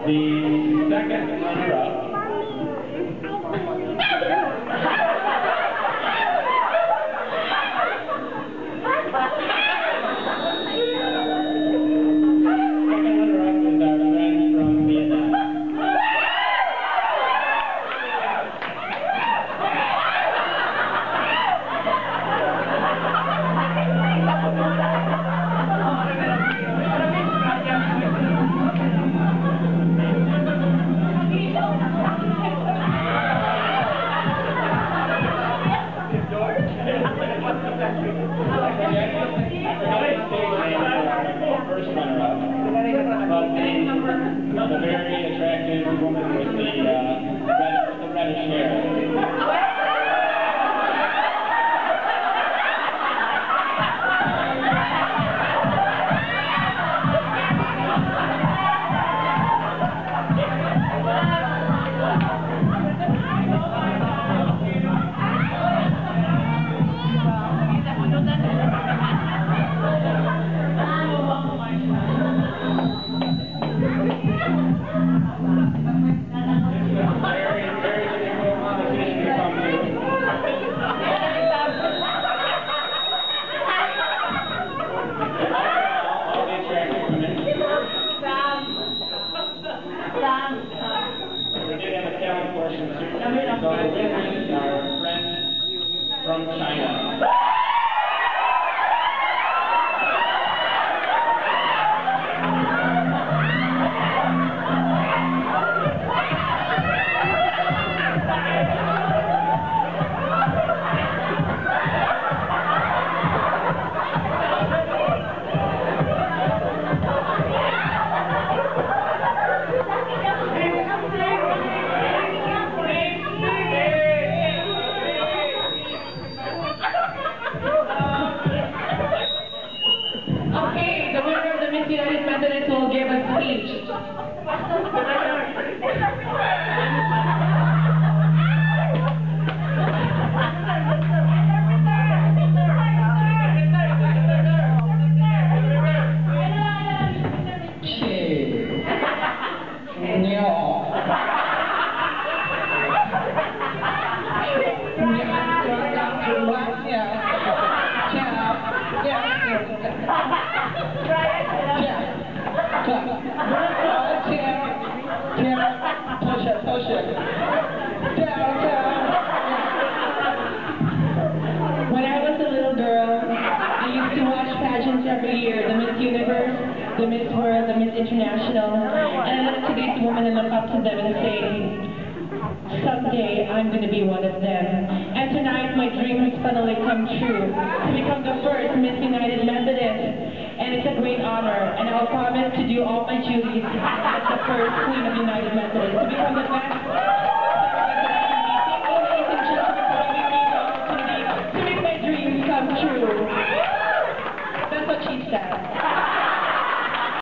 The second runner-up is our friend from Vietnam. First runner-up, but the very attractive woman with the reddish hair. We did have a talent portion too. So the winner is our friend from China. United Methodist will give a speech. When I was a little girl, I used to watch pageants every year, the Miss Universe, the Miss World, the Miss International, and I look to these women and look up to them and say, someday I'm going to be one of them. And tonight my dream has finally come true, to become the first Miss United Methodist. And it's a great honor, and I'll promise to do all my duties as the first Queen of United Methodist, to become the best